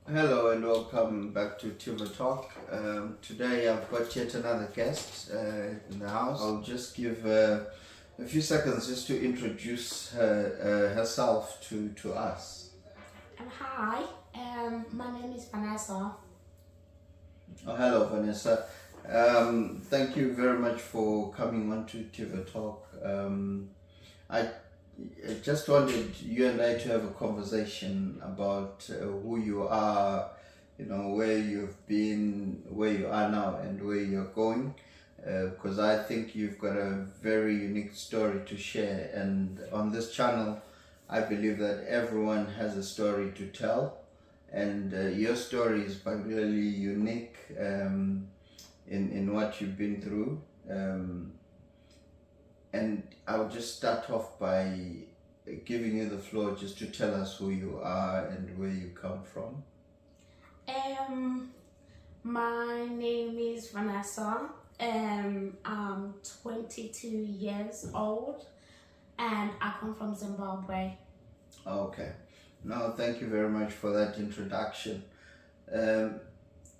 Hello and welcome back to Tuber Talk. Today I've got yet another guest in the house. I'll just give a few seconds just to introduce herself to us. Hi, my name is Vanessa. Oh, hello, Vanessa. Thank you very much for coming on to Tuber Talk. I just wanted you and I to have a conversation about who you are, where you've been, where you are now, and where you're going. Because I think you've got a very unique story to share, and on this channel, I believe that everyone has a story to tell, and your story is particularly unique in what you've been through. And I'll just start off by giving you the floor just to tell us who you are and where you come from. My name is Vanessa. I'm 22 years old and I come from Zimbabwe. Okay. No, thank you very much for that introduction.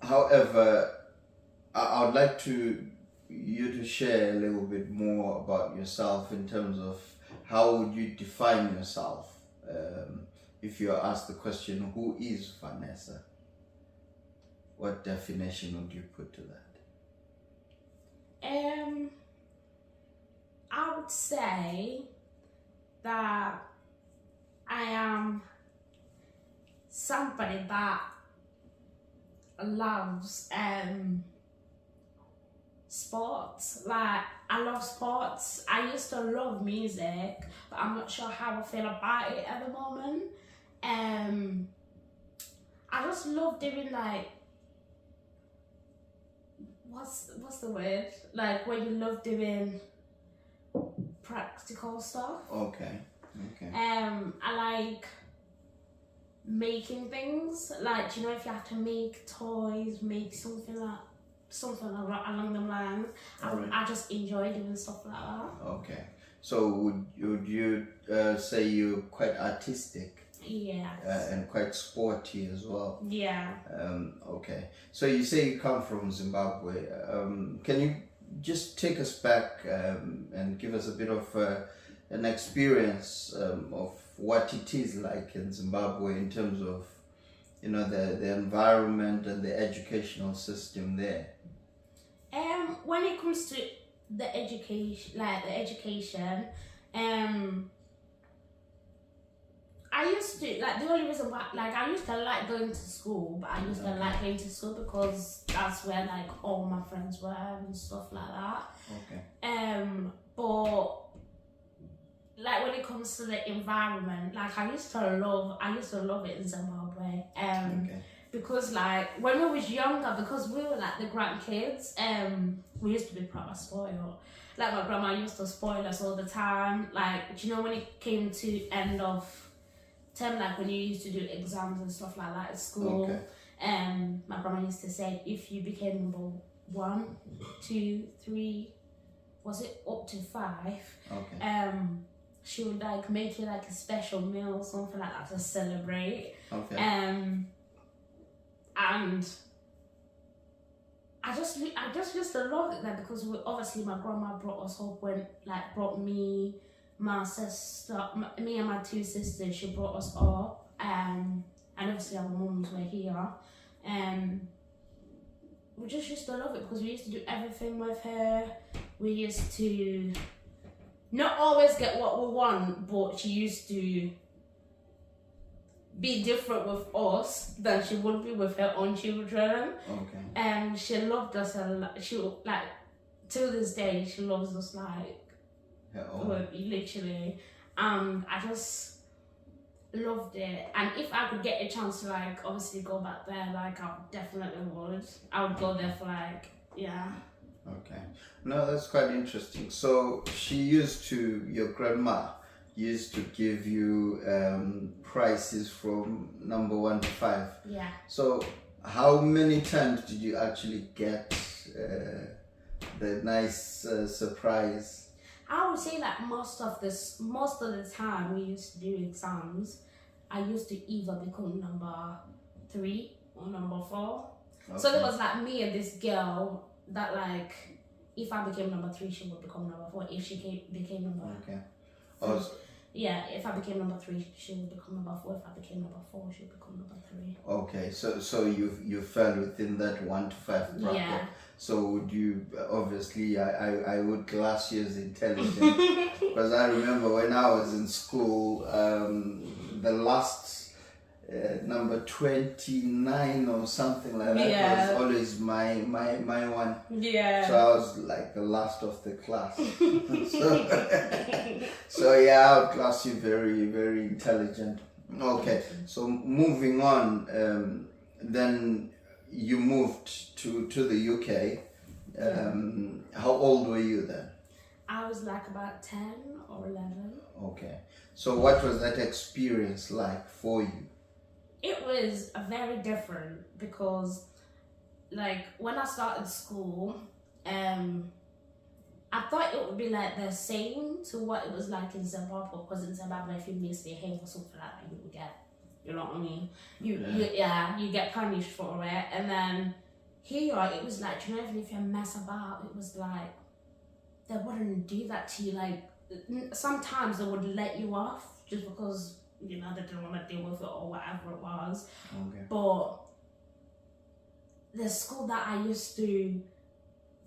However, I would like you to share a little bit more about yourself in terms of how would you define yourself if you're asked the question, who is Vanessa? What definition would you put to that? I would say that I am somebody that loves sports. Like, I love sports. I used to love music, but I'm not sure how I feel about it at the moment. I just love doing like what's the word? Like when you love doing practical stuff. Okay. I like making things. Like, if you have to make toys, make something along the lines. I just enjoy doing stuff like that. Okay. So would you say you're quite artistic? Yeah. And quite sporty as well? Yeah. Okay. So you say you come from Zimbabwe. Can you just take us back and give us a bit of an experience of what it is like in Zimbabwe in terms of the environment and the educational system there? When it comes to the education, I used to the only reason why I used to like going to school, but I used to like going to school because that's where all my friends were and stuff like that. Okay. But when it comes to the environment, I used to love it in Zimbabwe. Okay. Because when we was younger, because we were the grandkids, we used to be proper spoiled. My grandma used to spoil us all the time. When it came to end of term, when you used to do exams and stuff like that at school, okay. My grandma used to say if you became number 1, 2, 3, was it up to 5? Okay. She would make you a special meal or something like that to celebrate. Okay. And I just used to love it there because obviously my grandma brought us up brought me, my sister, me and my 2 sisters. She brought us up, and obviously our mums were here, and we just used to love it because we used to do everything with her. We used to not always get what we want, but she used to be different with us than she would be with her own children. Okay. And she loved us a lot. She to this day she loves us literally. I just loved it. And if I could get a chance to obviously go back there, I definitely would. I would go there for yeah. Okay. No, that's quite interesting. So your grandma used to give you prices from number 1 to 5. Yeah. So how many times did you actually get the nice surprise? I would say most of the time we used to do exams, I used to either become number 3 or number 4. Okay. So there was like me and this girl that like, if I became number 3, she would become number 4. If she became number Okay. yeah, if I became number 3, she would become number 4. If I became number 4, she would become number 3. Okay, so you fell within that 1 to 5 bracket. Yeah. So would you, obviously I would class you as intelligent because I remember when I was in school, the last number 29 or something like that was always my one. Yeah. So I was like the last of the class. so yeah, I would class you very, very intelligent. Okay, so moving on, then you moved to the UK. How old were you then? I was like about 10 or 11. Okay, so what was that experience like for you? It was very different because, like, when I started school, I thought it would be like the same to what it was like in Zimbabwe, because in Zimbabwe, if you misbehave or something like that, you would get, you know what I mean? You get punished for it. And then here, it was like, you know, even if you mess about, it was like, they wouldn't do that to you. Like, sometimes they would let you off just because, you know, they didn't want to deal with it or whatever it was. Okay. But the school that I used to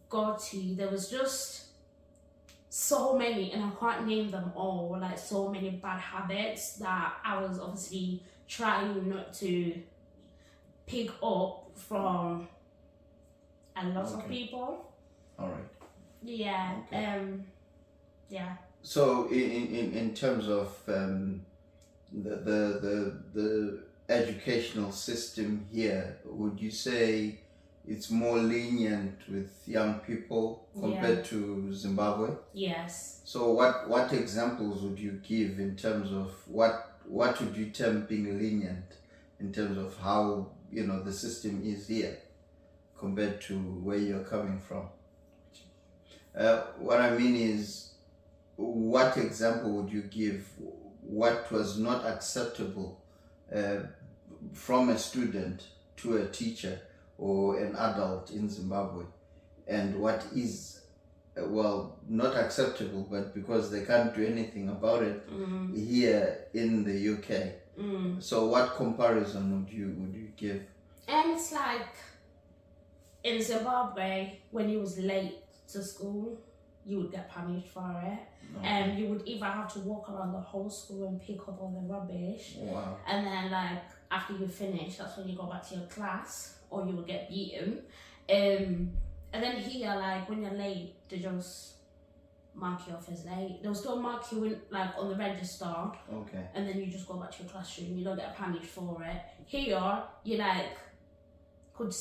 go to, there was just so many, and I can't name them all, like so many bad habits that I was obviously trying not to pick up from a lot of people. All right. Yeah. Okay. Yeah. So in terms of the educational system here, would you say it's more lenient with young people compared to Zimbabwe? Yes. So what examples would you give in terms of what would you term being lenient in terms of how, you know, the system is here compared to where you're coming from? What I mean is, what example would you give? What was not acceptable from a student to a teacher or an adult in Zimbabwe, and what is, well, not acceptable, but because they can't do anything about it here in the UK. So what comparison would you give? And it's like, in Zimbabwe, when you was late to school, you would get punished for it. And you would either have to walk around the whole school and pick up all the rubbish. Wow. And then, like, after you finish, that's when you go back to your class, or you would get beaten. And then here, like, when you're late, they just mark you off as late. They'll still mark you in, like, on the register. Okay. And then you just go back to your classroom. You don't get punished for it. Here, you, like, could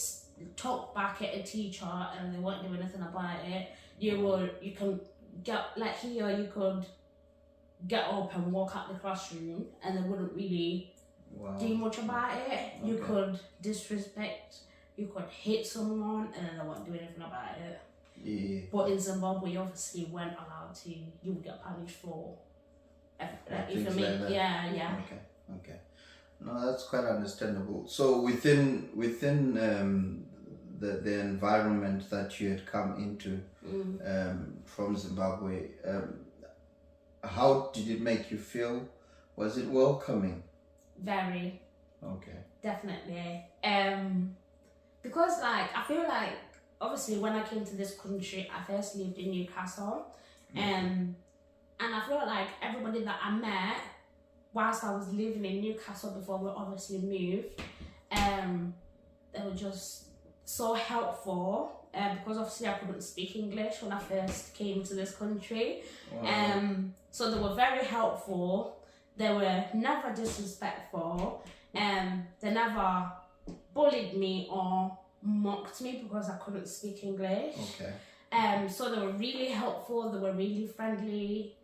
talk back at a teacher and they won't do anything about it. You can get, like, here you could get up and walk out the classroom and they wouldn't really do much about it. Okay. You could disrespect, you could hit someone and then they won't do anything about it. Yeah. But in Zimbabwe, you obviously weren't allowed to. You would get punished for if you make like that. Okay. No, that's quite understandable. So within the environment that you had come into from Zimbabwe, how did it make you feel? Was it welcoming? Very. Okay. Definitely. Because, like, I feel like, obviously, when I came to this country, I first lived in Newcastle. And I feel like everybody that I met, whilst I was living in Newcastle before we obviously moved, they were just so helpful. Because obviously I couldn't speak English when I first came to this country. Wow. So they were very helpful. They were never disrespectful. They never bullied me or mocked me because I couldn't speak English. Okay. So they were really helpful. They were really friendly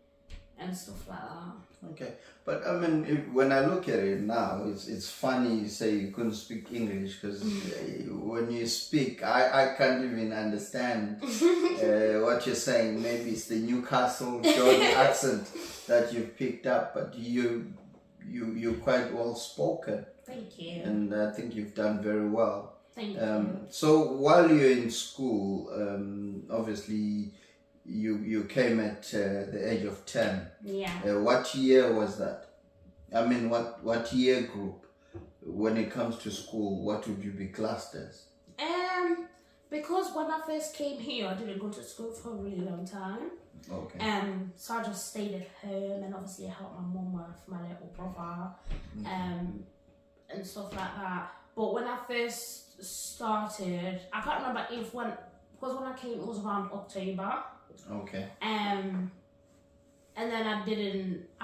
and stuff like that. Okay, but I mean, when I look at it now, it's funny you say you couldn't speak English, because when you speak, I can't even understand what you're saying. Maybe it's the Newcastle Geordie accent that you've picked up, but you you're quite well spoken, Thank you. and I think you've done very well. Thank you. So while you're in school, obviously you came at the age of 10. Yeah. What year was that? I mean, what year group? When it comes to school, what would you be classed as? Because when I first came here, I didn't go to school for a really long time. Okay. So I just stayed at home and obviously helped my mum with my little brother, and stuff like that. But when I first started, I can't remember because when I came it was around October. Okay. And then I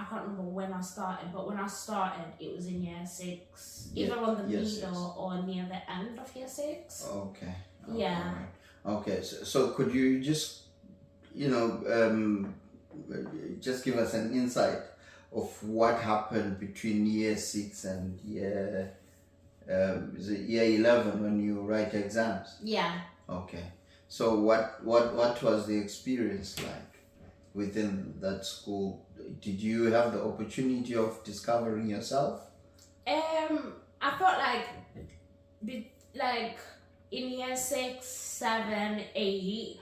can't remember when I started, but when I started it was in year 6, either on the middle or near the end of year 6. Okay. Yeah. Right. Okay, so could you just, just give us an insight of what happened between year 6 and year 11 when you write exams? Yeah. Okay. So what was the experience like within that school? Did you have the opportunity of discovering yourself? I felt like in year 6, 7, 8,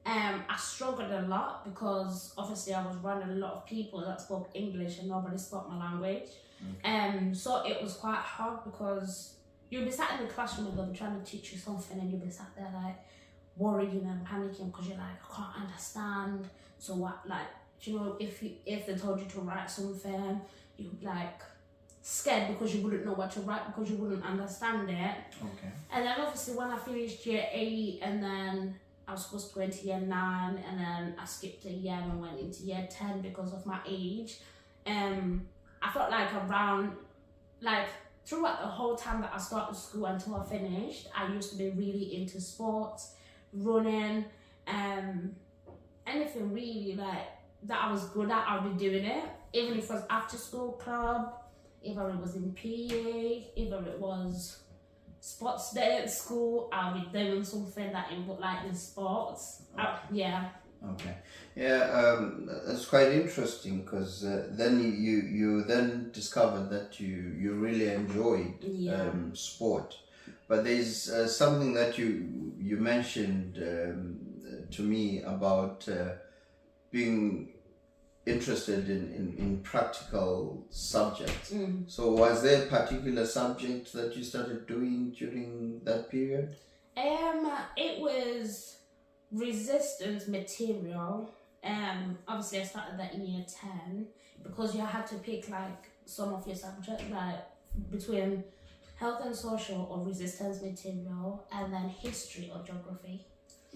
I struggled a lot because obviously I was around a lot of people that spoke English and nobody spoke my language. So it was quite hard because you'll be sat in the classroom with them trying to teach you something and you'll be sat there like worrying and panicking because you're like, I can't understand. So what, like, if they told you to write something, you'd be like scared because you wouldn't know what to write because you wouldn't understand it. Okay. And then obviously when I finished year 8 and then I was supposed to go into year 9 and then I skipped a year and went into year 10 because of my age. I felt like throughout the whole time that I started school until I finished, I used to be really into sports, running, anything really like that I was good at, I'll be doing it. Even if it was after school club, either it was in PA, either it was sports day at school, I'll be doing something that involved like in sports. Okay. Yeah. Okay. Yeah, that's quite interesting because then you then discovered that you really enjoyed sport. But there's something that you mentioned to me about being interested in practical subjects. So was there a particular subject that you started doing during that period? It was resistance material. Obviously I started that in year 10 because you had to pick like some of your subjects like between health and social or resistance material and then history or geography.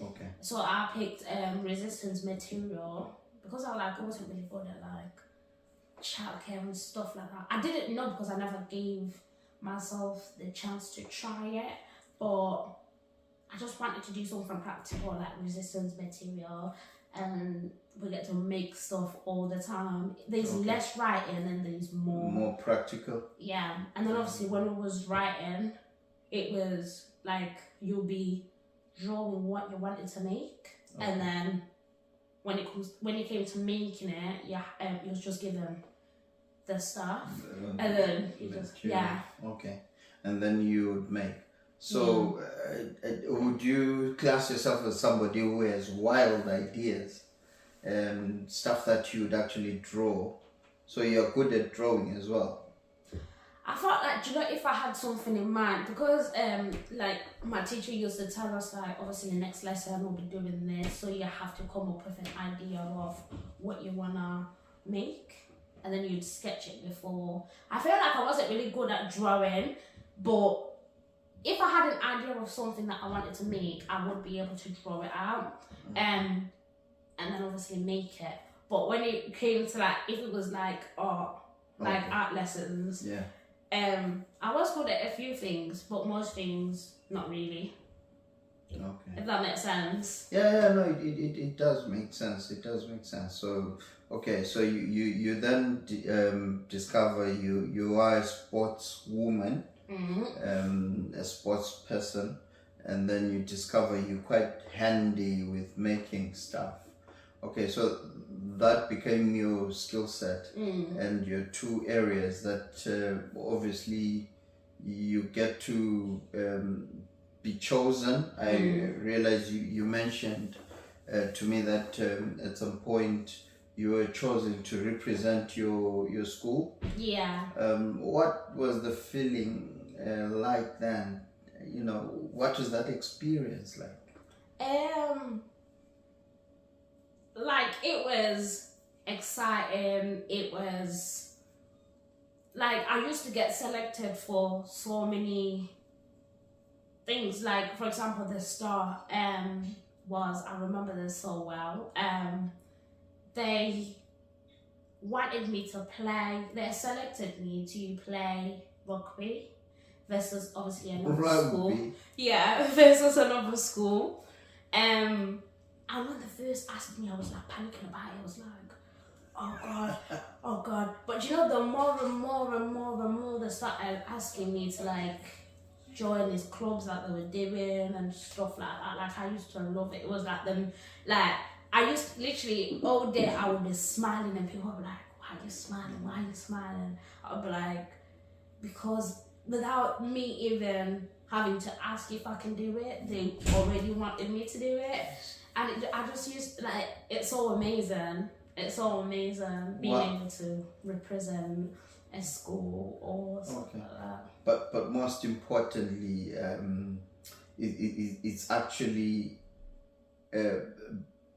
Okay. So I picked resistance material because I wasn't really good at like childcare and stuff like that. I didn't know because I never gave myself the chance to try it, but I just wanted to do something practical like resistance material, and we get to make stuff all the time. There's less writing and there's more practical. Yeah, and then obviously when we was writing, it was like you'll be drawing what you wanted to make, and then when it came to making it, you was just given the stuff, and then you just Okay, and then you would make. So, would you class yourself as somebody who has wild ideas and stuff that you would actually draw? So you're good at drawing as well. I felt like, if I had something in mind, because like my teacher used to tell us like, obviously the next lesson we'll be doing this, so you have to come up with an idea of what you wanna make, and then you'd sketch it before. I feel like I wasn't really good at drawing, but if I had an idea of something that I wanted to make, I would be able to draw it out, and then obviously make it. But when it came to like, if it was like art, art lessons, I was good at a few things, but most things not really. Okay. If that makes sense. No, it does make sense. It does make sense. So so you then discover you are a sports woman, a sports person, and then you discover you're quite handy with making stuff. Okay, so that became your skill set and your two areas that obviously you get to be chosen. I realize you mentioned to me that at some point you were chosen to represent your school. Yeah. What was the feeling like then? You know, what was that experience like? Like, it was exciting. It was like, I used to get selected for so many things. Like, for example, the star was, I remember this so well. They wanted me to play. They selected me to play rugby versus obviously another school. Yeah, versus another school. And when they first asked me, I was like panicking about it. I was like, oh God, oh God. But you know, the more and more they started asking me to like join these clubs that they were doing and stuff like that. Like, I used to love it. It was like them, like, I used to literally all day I would be smiling and people would be like, why are you smiling? Why are you smiling? I'd be like, because without me even having to ask if I can do it, they already wanted me to do it. And I just used, like, it's so amazing. It's so amazing being able to represent a school or something like that. But most importantly, it's actually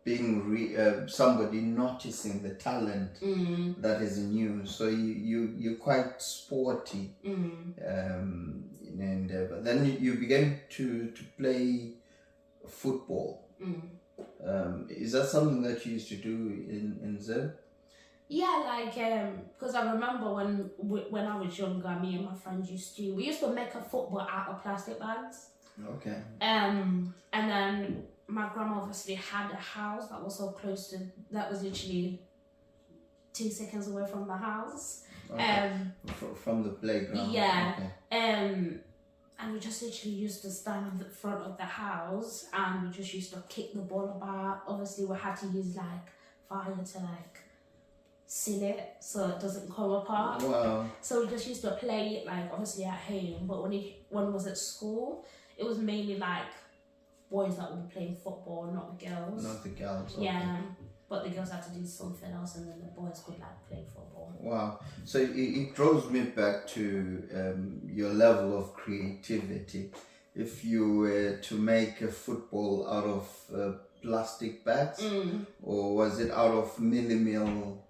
being somebody noticing the talent that is in you. So you're quite sporty, and but then you began to play football. Is that something that you used to do in Zim? Yeah, like, because I remember when I was younger, me and my friends we used to make a football out of plastic bags. Okay. And then my grandma obviously had a house that was so close to, that was literally 2 seconds away from the house. Okay. From the playground. Yeah. Okay. And we just literally used to stand in the front of the house and we just used to kick the ball about. Obviously, we had to use like fire to like seal it so it doesn't come apart. Wow. So we just used to play it like obviously at home, but when it was at school, it was mainly like boys that would be playing football, not the girls. Not the girls. Okay. Yeah, but the girls had to do something else, and then the boys could like play football. Wow. So it draws me back to your level of creativity. If you were to make a football out of plastic bags, or was it out of mini-meal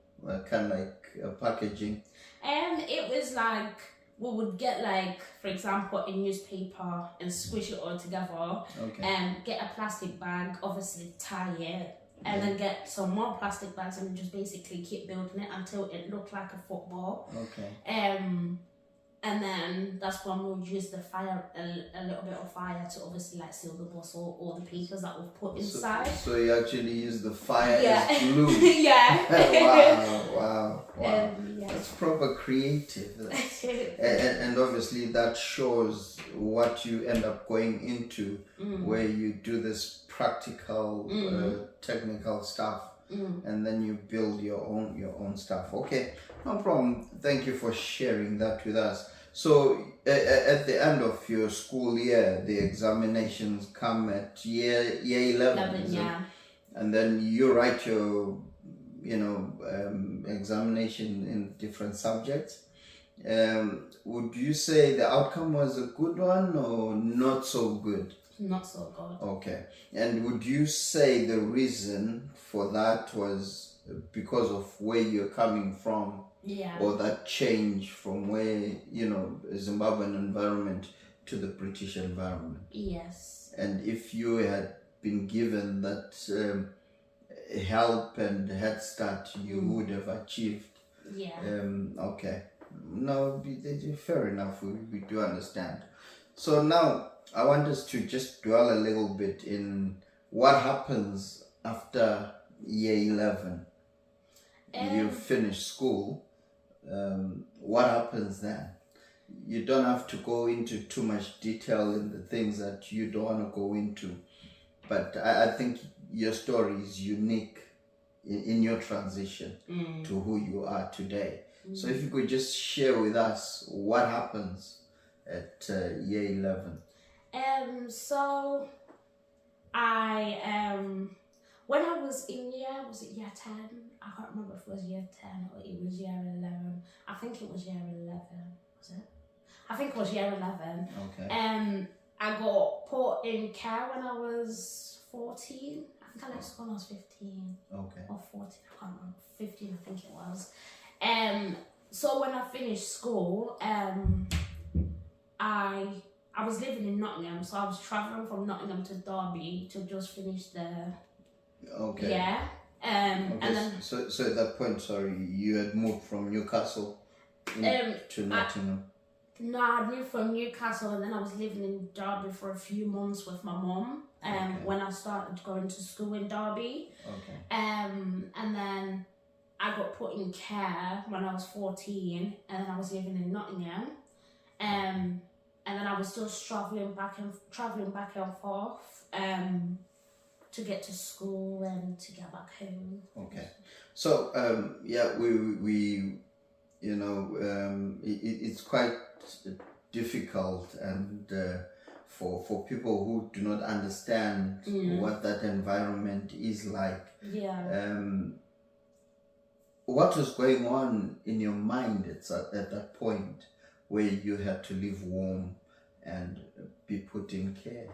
kind of like packaging? It was like, we would get like, for example, a newspaper and squish it all together. Okay. And get a plastic bag, obviously tie it, and then get some more plastic bags and just basically keep building it until it looked like a football. Okay. And then that's when we'll use the fire, a little bit of fire to obviously like seal the bottle or the papers that we've put inside. So you actually use the fire as glue. Yeah. Wow. Yeah. That's proper creative. And obviously that shows what you end up going into, where you do this practical, technical stuff. And then you build your own stuff. Okay, no problem. Thank you for sharing that with us. So at the end of your school year, the examinations come at year 11, yeah. And then you write your examination in different subjects. Would you say the outcome was a good one or not so good? Not so good. Okay. And would you say the reason for that was because of where you're coming from? Yeah. Or that change from where, Zimbabwean environment to the British environment? Yes. And if you had been given that help and head start, you would have achieved. Yeah. Okay. No, fair enough. We do understand. So now, I want us to just dwell a little bit in what happens after year 11. You finish school. What happens then? You don't have to go into too much detail in the things that you don't want to go into. But I think your story is unique in your transition to who you are today. So if you could just share with us what happens at year 11. So I when I was in was it year 10? I can't remember if it was year 10 or it was year 11. I think it was year 11. Was it? I think it was year 11. Okay. I got put in care when I was 14. I think I left school when I was 15. Okay. Or 14, I can't remember. 15, I think it was. So when I finished school, I was living in Nottingham, so I was travelling from Nottingham to Derby to just finish the Okay. year. And then so at that point, sorry, you had moved from Newcastle to Nottingham. No, I moved from Newcastle and then I was living in Derby for a few months with my mum. When I started going to school in Derby. Okay. And then I got put in care when I was 14, and then I was living in Nottingham. And then I was still traveling back and forth to get to school and to get back home. Okay. So we you know, it's quite difficult, and for people who do not understand what that environment is like. Yeah. What was going on in your mind at that point where you had to leave home and be put in care?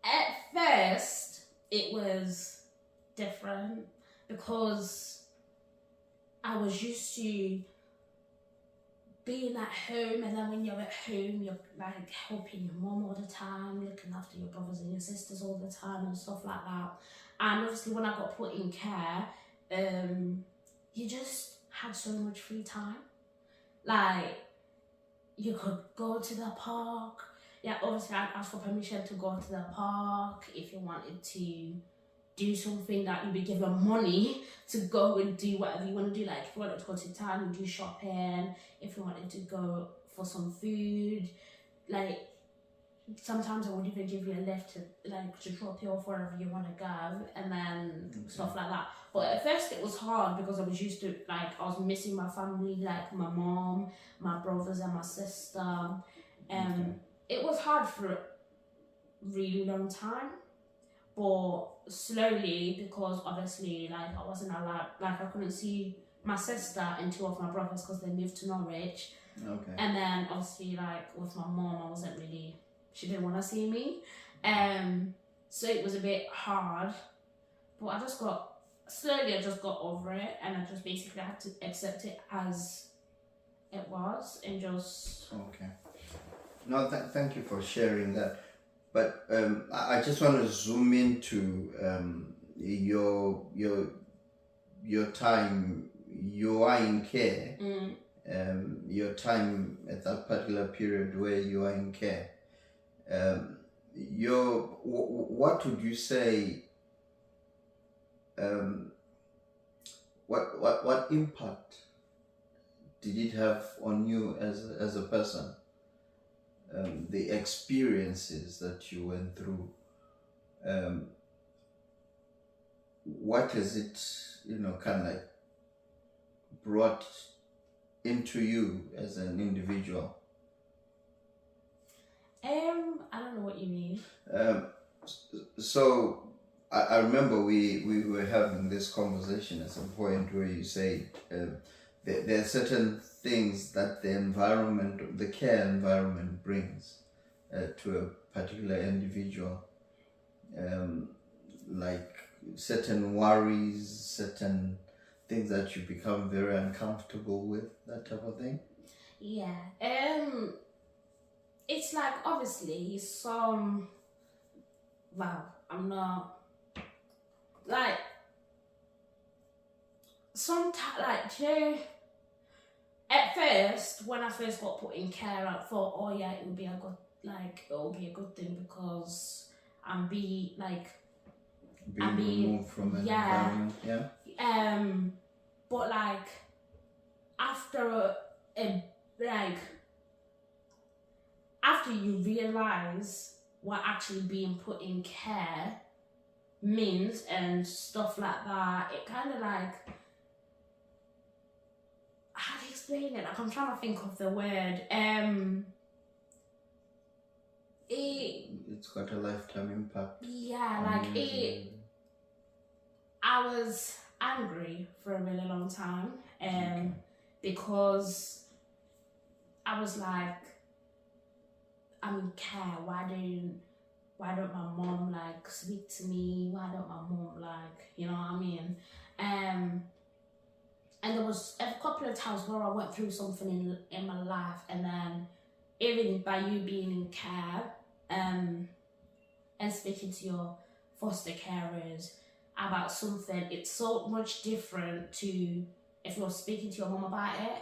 At first, it was different because I was used to being at home, and then when you're at home, you're like helping your mom all the time, looking after your brothers and your sisters all the time and stuff like that. And obviously when I got put in care, you just had so much free time. Like, you could go to the park. Yeah, obviously I'd ask for permission to go to the park if you wanted to do something that you'd be given money to go and do whatever you want to do. Like if you wanted to go to town and do shopping, if you wanted to go for some food, like sometimes I would even give you a lift to drop you off wherever you want to go, and then stuff like that. But at first it was hard because I was used to, like, I was missing my family, like my mom, my brothers and my sister. It was hard for a really long time, but slowly, because obviously, like, I wasn't allowed, like I couldn't see my sister and two of my brothers because they moved to Norwich. Okay. And then obviously, like, with my mom, I wasn't really, she didn't want to see me. So it was a bit hard, but I just got over it, and I just basically had to accept it as it was and just... Okay. No, thank you for sharing that. But I just want to zoom into your time. You are in care. Your time at that particular period where you are in care. What would you say? What impact did it have on you as a person? The experiences that you went through, what has it, kind of like brought into you as an individual? I don't know what you mean. So I remember we were having this conversation at some point where you say there are certain things that the care environment brings to a particular individual, like certain worries, certain things that you become very uncomfortable with, that type of thing. Yeah. It's like, obviously I'm not like sometimes, like, at first, when I first got put in care, I thought, oh yeah, it will be a good thing because I'm being removed from an environment. Yeah. But like after after you realize what actually being put in care means and stuff like that, it kind of like, how do you explain it? Like, I'm trying to think of the word. It's got a lifetime impact. Yeah, like it. I was angry for a really long time, because I was like, I'm in care. Why don't my mom like speak to me? Why don't my mom like, you know what I mean? And there was a couple of times where I went through something in my life, and then even by you being in care, and speaking to your foster carers about something, it's so much different to if you're speaking to your mom about it.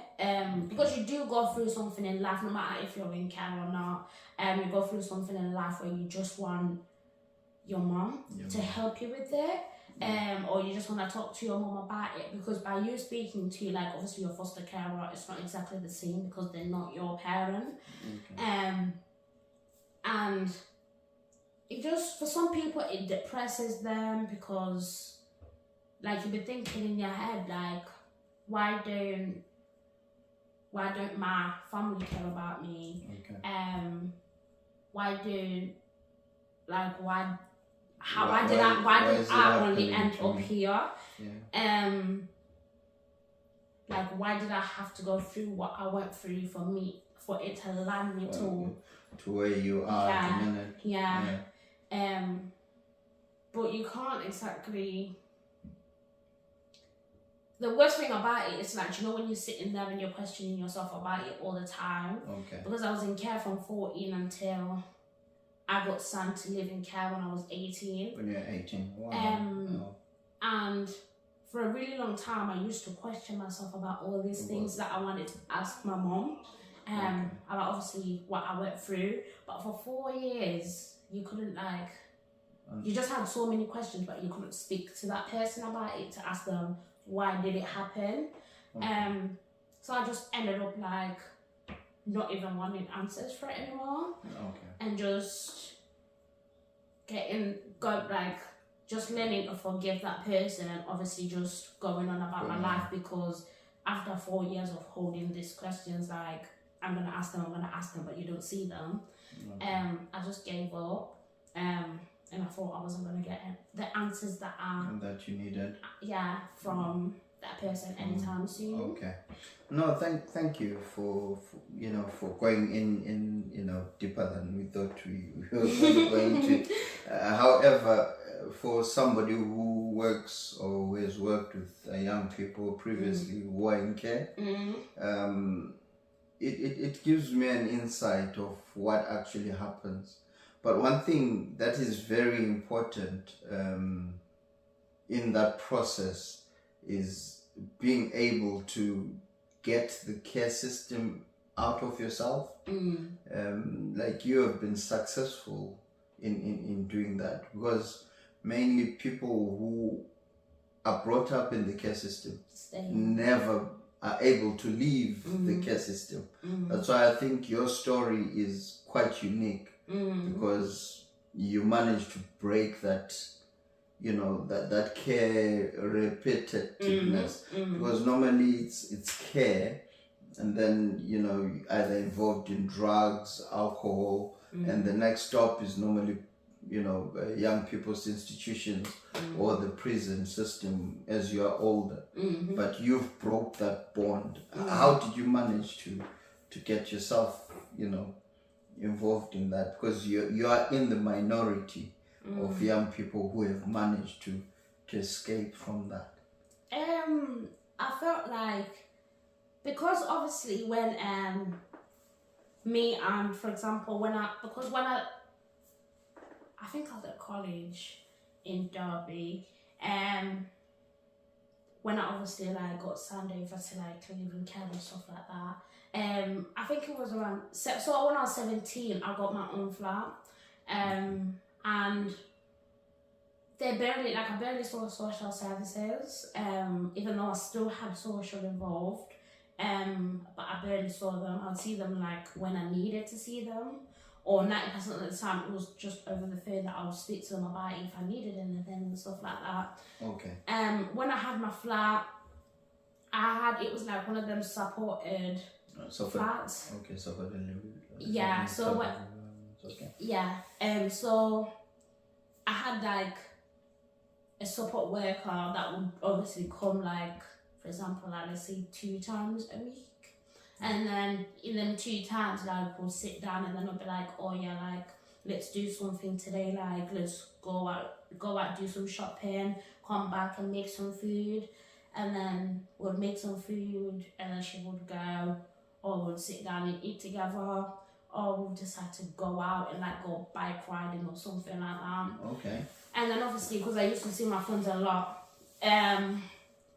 Because you do go through something in life, no matter if you're in care or not. You go through something in life where you just want your mom to help you with it. Or you just want to talk to your mom about it, because by you speaking to, like, obviously your foster carer, it's not exactly the same because they're not your parent. And it just, for some people, it depresses them because, like, you'll be thinking in your head, like, why don't my family care about me? Why did I only end up here? Like, why did I have to go through what I went through for it to land me to where you are at the minute? But you can't exactly. The worst thing about it is, like, you know, when you're sitting there and you're questioning yourself about it all the time. Because I was in care from 14 until I got sent to live in care when I was 18. When you're 18, wow. And for a really long time, I used to question myself about all these things that I wanted to ask my mom. About obviously what I went through. But for 4 years, you couldn't, like, you just had so many questions, but you couldn't speak to that person about it to ask them, why did it happen? So I just ended up, like, not even wanting answers for it anymore. And just just learning to forgive that person, and obviously just going on about my life, because after 4 years of holding these questions, like, I'm gonna ask them, but you don't see them. I just gave up. And I thought I wasn't gonna get the answers that you needed. From that person anytime soon. No, thank you for going in deeper than we thought we were going to. However, for somebody who works or who has worked with young people previously who are in care, it gives me an insight of what actually happens. But one thing that is very important in that process is being able to get the care system out of yourself. Like, you have been successful in doing that, because mainly people who are brought up in the care system never are able to leave the care system. That's why I think your story is quite unique, because you managed to break that, that care repetitiveness. Because normally it's care, and then either involved in drugs, alcohol, and the next stop is normally young people's institutions or the prison system as you are older. But you've broke that bond. How did you manage to get yourself involved in that? Because you are in the minority of young people who have managed to escape from that. I felt like, because obviously when me and, for example, when I think I was at college in Derby, when I obviously like got sent over to like live in care and stuff like that. I think it was around, so when I was 17, I got my own flat, and I barely saw social services, even though I still had social involved, but I barely saw them. I'd see them like when I needed to see them, or 90% of the time it was just over the phone that I would speak to them about if I needed anything and stuff like that. Okay. When I had my flat, it was like one of them supported flats. Okay, supported. Yeah, so what? Okay. Yeah, so I had like a support worker that would obviously come, like, for example, like let's say 2 times a week. And then in them 2 times, like, we'll sit down and then I'll be like, oh yeah, like, let's do something today, like, let's go out, do some shopping, come back and make some food. And then we'll make some food and then she would go, or we'll sit down and eat together, or we'll decide to go out and like go bike riding or something like that. Okay. And then obviously, because I used to see my friends a lot,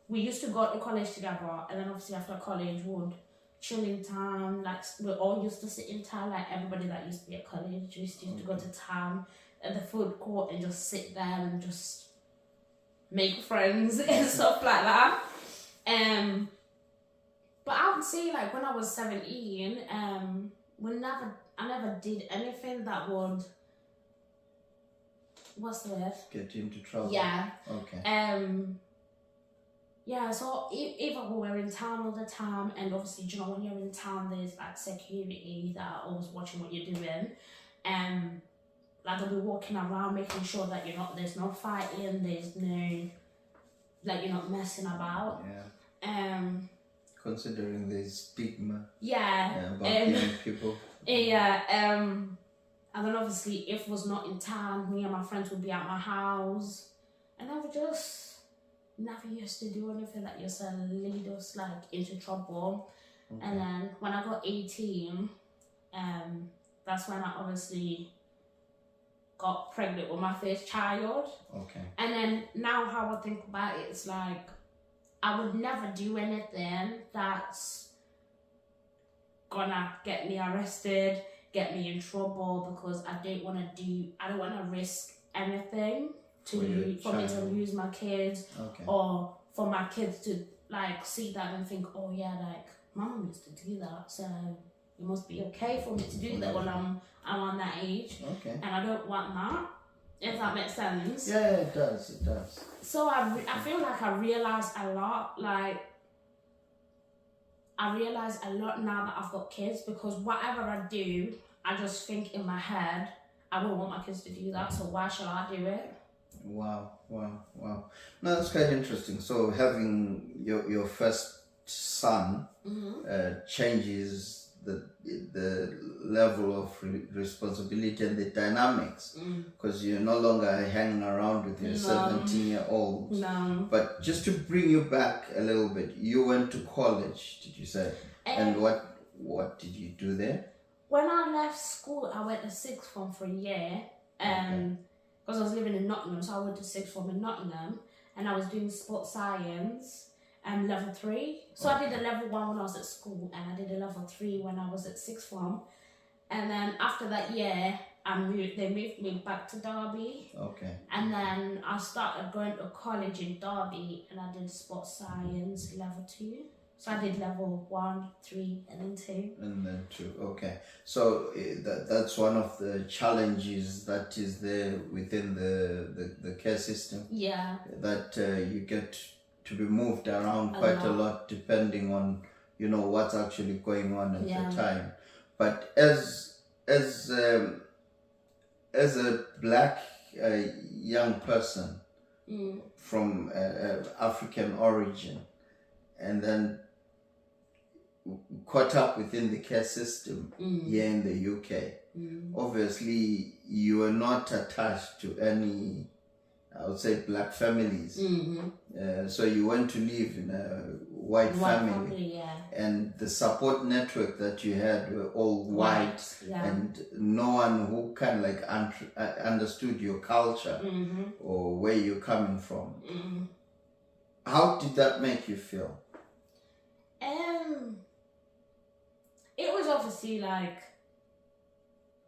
we used to go to college together, and then obviously after college would chill in town, like we all used to sit in town, like everybody that used to be at college used to go to town at the food court and just sit there and just make friends and stuff like that. But I would say, like, when I was 17, I never did anything that would, what's the word? Get you into trouble. Yeah. Okay. Yeah, so either we were in town all the time, and obviously, you know, when you're in town, there's like security that are always watching what you're doing. Like, they'll be walking around making sure that there's no fighting, there's no, like, you're not messing about. Yeah. Considering the stigma. Yeah. About young people. Yeah. And then obviously, if was not in town, me and my friends would be at my house, and I would just never used to do anything that used to lead us like into trouble. Okay. And then when I got 18, that's when I obviously got pregnant with my first child. Okay. And then now how I think about it, it's like I would never do anything that's gonna get me arrested, get me in trouble, because I don't want to risk anything for me to lose my kids. Okay. Or for my kids to like see that and think, oh yeah, like mom used to do that, so it must be okay for me to do that when I'm on that age. Okay. And I don't want that, if that makes sense. Yeah, it does. So I feel like I realised a lot now that I've got kids, because whatever I do, I just think in my head, I don't want my kids to do that, so why should I do it? Wow. No, that's quite interesting. So having your first son changes the level of responsibility and the dynamics, because you're no longer hanging around with your 17-year-old. No. But just to bring you back a little bit, you went to college, did you say? And what did you do there? When I left school, I went to sixth form for a year. Because I was living in Nottingham, so I went to sixth form in Nottingham, and I was doing sports science level 3. So I did a level 1 when I was at school, and I did a level 3 when I was at sixth form. And then after that year, they moved me back to Derby. Okay. And then I started going to college in Derby, and I did sports science level 2. So I did level 1, 3, and then 2. And then 2, okay. So that's one of the challenges that is there within the care system. Yeah. That you get to be moved around quite a lot depending on, what's actually going on at the time. But as a black young person from African origin, and then caught up within the care system here in the UK. Obviously, you are not attached to any, I would say, black families. So you went to live in a white family, and the support network that you had were all white, and no one who kind of like understood your culture or where you're coming from. How did that make you feel? It was obviously like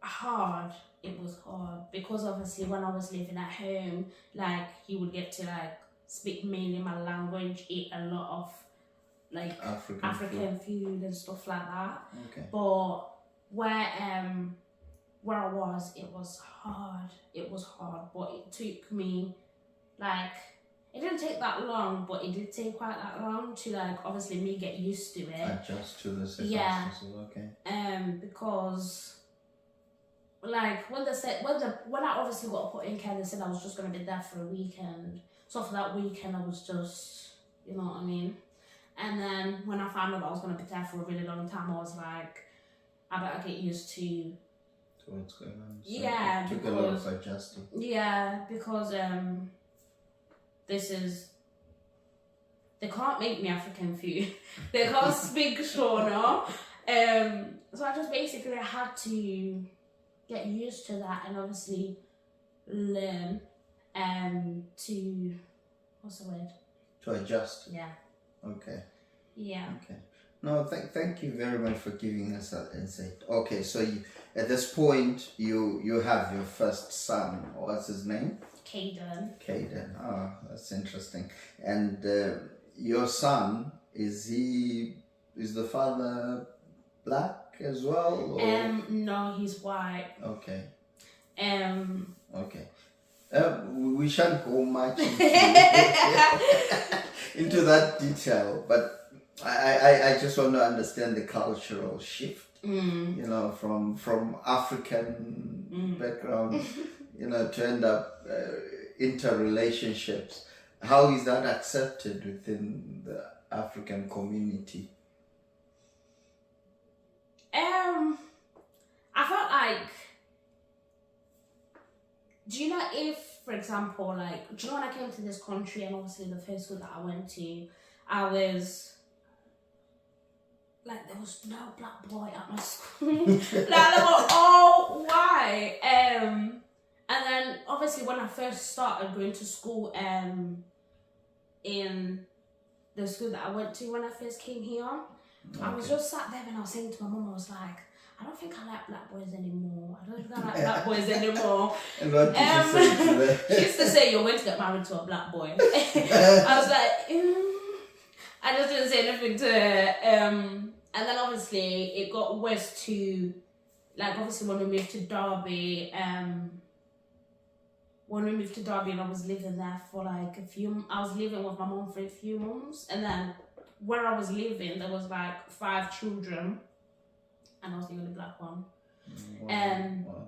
hard. It was hard because obviously when I was living at home, like you would get to like speak mainly my language, eat a lot of like African food and stuff like that. Okay. But where where I was, it was hard. It was hard, but it took me like, it didn't take that long, but it did take quite that long to like obviously me get used to it. Adjust to the Yeah. circumstances. Okay. Because like when I obviously got put in care, they said I was just gonna be there for a weekend. So for that weekend, I was just, you know what I mean. And then when I found out I was gonna be there for a really long time, I was like, I better get used to What's going on? So yeah, it took a lot of adjusting. Yeah, because they can't make me African food. They can't speak Shona. So I just basically had to get used to that and obviously learn to, what's the word? To adjust. Yeah. Okay. Yeah. Okay. No, thank you very much for giving us that insight. Okay, so at this point, you have your first son. What's his name? Caden. Caden. Oh, that's interesting. And your son, is the father black as well? Or? No, he's white. Okay. Okay. We shan't go much into, into that detail, but I just want to understand the cultural shift, you know, from African background, you know, to end up interrelationships. How is that accepted within the African community? I felt like, do you know if, for example, like, do you know when I came to this country and obviously the first school that I went to, I was like, there was no black boy at my school. Like, they were all white. And then obviously when I first started going to school, in the school that I went to when I first came here, I was just sat there and I was saying to my mum, I was like, I don't think I like black boys anymore. I don't think I like black boys anymore. And what did you say to them? She used to say, you're going to get married to a black boy. I was like, I just didn't say anything to her. And then obviously it got worse to, like, obviously when we moved to Derby, and I was living there for like I was living with my mom for a few months, and then where I was living, there was like 5 children, and I was the only black one. Wow.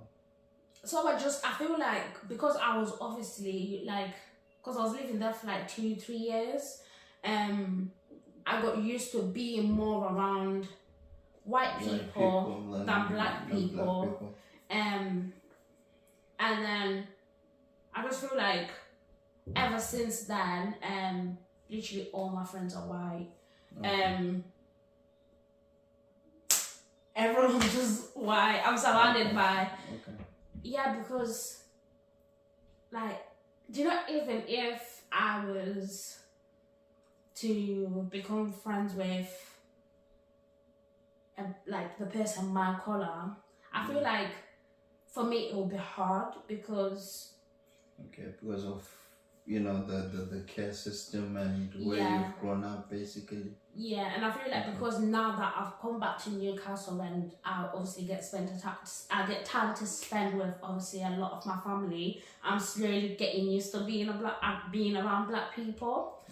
So I feel like, because I was obviously like, because I was living there for like 2-3 years, I got used to being more around white people than black people. And then I just feel like ever since then, literally all my friends are white. Okay. Everyone's just white. I'm surrounded by. Okay. Yeah, because, like, do you know, even if I was to become friends with like the person my colour, I feel like for me it will be hard because of, you know, the care system and where you've grown up, basically. Yeah, and I feel like because now that I've come back to Newcastle and I obviously I get time to spend with obviously a lot of my family, I'm slowly getting used to being around black people.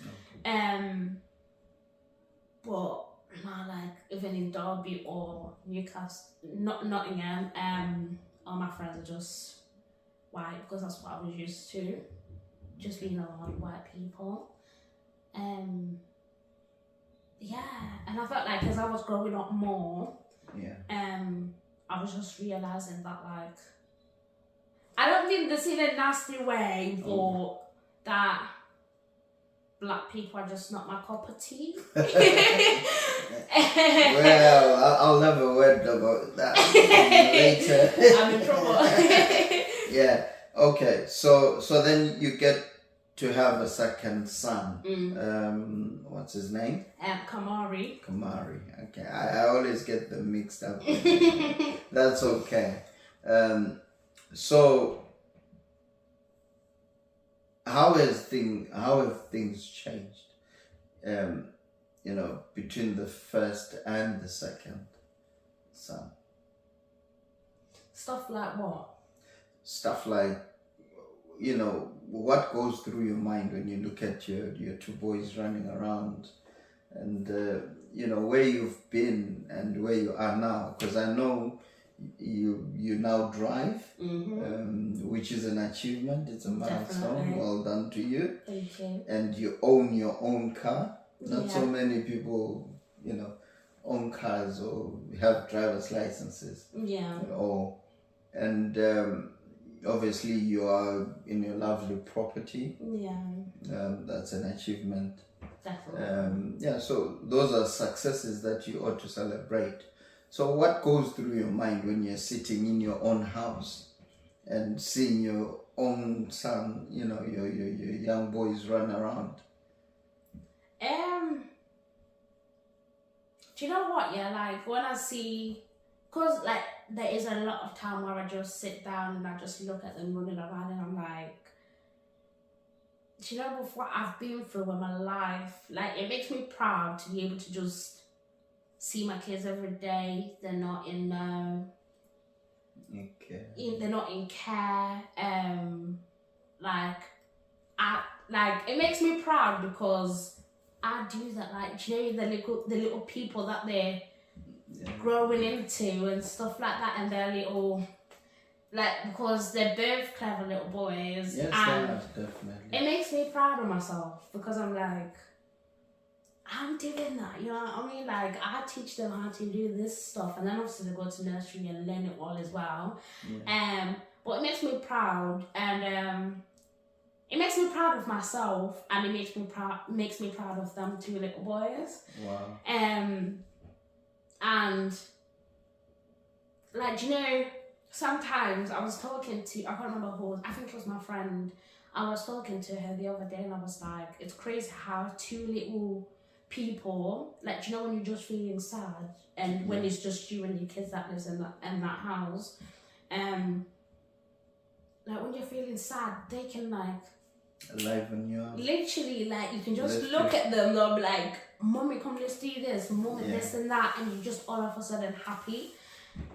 But now, like, even in Derby or Newcastle, Nottingham, all my friends are just white because that's what I was used to, just being around white people. Yeah, and I felt like as I was growing up more, I was just realising that, like, I don't mean this in a nasty way, but that black people are just not my cup of tea. Well, I'll have a word about that later. I'm in trouble. Yeah. Okay. So then you get to have a second son. What's his name? Kamari. Kamari. Okay. I always get them mixed up. That's okay. So how have things changed? You know, between the first and the second son. Stuff like what? Stuff like, you know, what goes through your mind when you look at your two boys running around, and you know, where you've been and where you are now, because I know you now drive, which is an achievement. It's a milestone. Definitely. Well done to you. Thank you. And you own your own car. Not so Yeah. many people, you know, own cars or have driver's licenses. Yeah. Or and obviously you are in your lovely property. Yeah. That's an achievement. Definitely. Yeah, so those are successes that you ought to celebrate. So what goes through your mind when you're sitting in your own house and seeing your own son, you know, your young boys run around? Do you know what? Yeah, like when I see, cause like there is a lot of time where I just sit down and I just look at them running around and I'm like, do you know, with what I've been through in my life, like it makes me proud to be able to just see my kids every day. They're not in they're not in care. Like it makes me proud because I do that. Like, do you know the little people that they're growing into and stuff like that, and they're little. Like, because they're both clever little boys. Yes, and they are, definitely. it makes me proud of myself because I'm like, I'm doing that, you know what I mean? Like, I teach them how to do this stuff, and then obviously they go to nursery and learn it all as well. Yeah. But it makes me proud, and it makes me proud of myself, and it makes me proud of them two little boys. Wow. And like, you know, sometimes I was talking to, I can't remember who, I think it was my friend. I was talking to her the other day and I was like, it's crazy how two little people, like, you know, when you're just feeling sad and when it's just you and your kids that lives in that house, like when you're feeling sad, they can like Liven you up. literally, like, you can just look at them, they'll be like, mommy, come, let's do this, mommy, this and that, and you're just all of a sudden happy.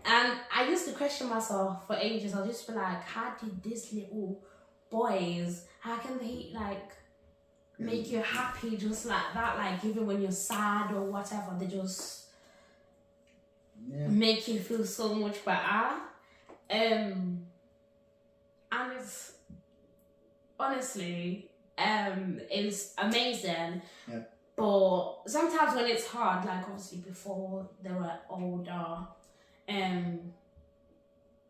And I used to question myself for ages. I'll just be like, how did these little boys, how can they like make you happy just like that? Like, even when you're sad or whatever, they just make you feel so much better. And it's honestly, it's amazing. Yeah. But sometimes when it's hard, like obviously before they were older,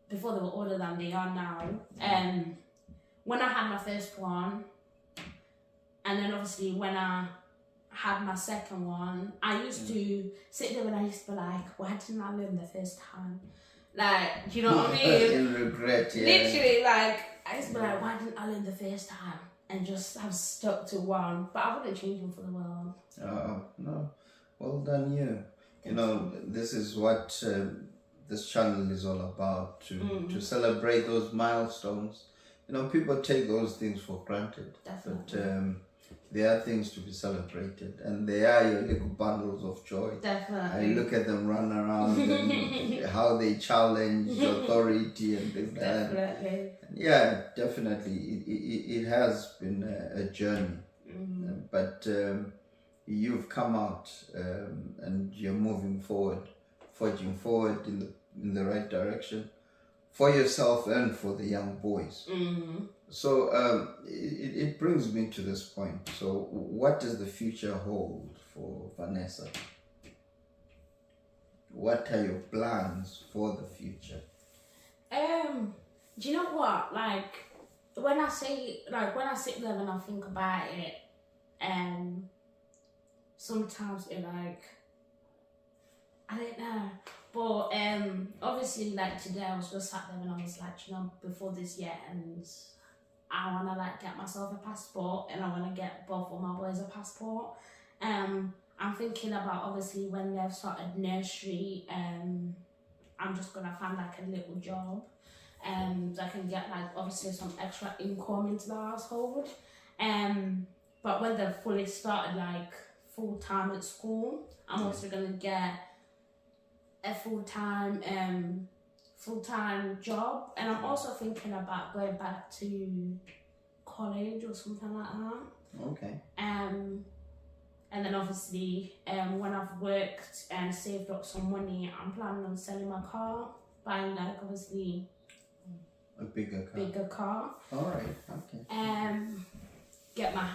before they were older than they are now, when I had my first one, and then obviously when I had my second one, I used to sit there and I used to be like, why didn't I learn the first time? Like, do you know what I mean? In regret, yeah. Literally, like, I used to be like, why didn't I learn the first time? And just have stuck to one. But I wouldn't change them for the world. Oh, no. Well done, you. You know, this is what this channel is all about, to celebrate those milestones. You know, people take those things for granted. Definitely. But they are things to be celebrated, and they are your little bundles of joy. Definitely. I look at them run around and how they challenge authority and things like that. Definitely. Yeah, definitely. It has been a journey, but you've come out and you're moving forward, forging forward in the right direction for yourself and for the young boys. So it brings me to this point. So what does the future hold for Vanessa? What are your plans for the future? Do you know what? Like, when I sit there and I think about it, sometimes it like, I don't know. But obviously, like today, I was just sat there and I was like, you know, before this year ends, I wanna like get myself a passport and I wanna get both of my boys a passport. I'm thinking about obviously when they've started nursery, I'm just gonna find like a little job, so I can get like obviously some extra income into the household. But when they've fully started like full time at school, I'm also gonna get a full-time full-time job, and I'm also thinking about going back to college or something like that. Okay. And then obviously, when I've worked and saved up some money, I'm planning on selling my car, buying like obviously a bigger car. All right. Okay.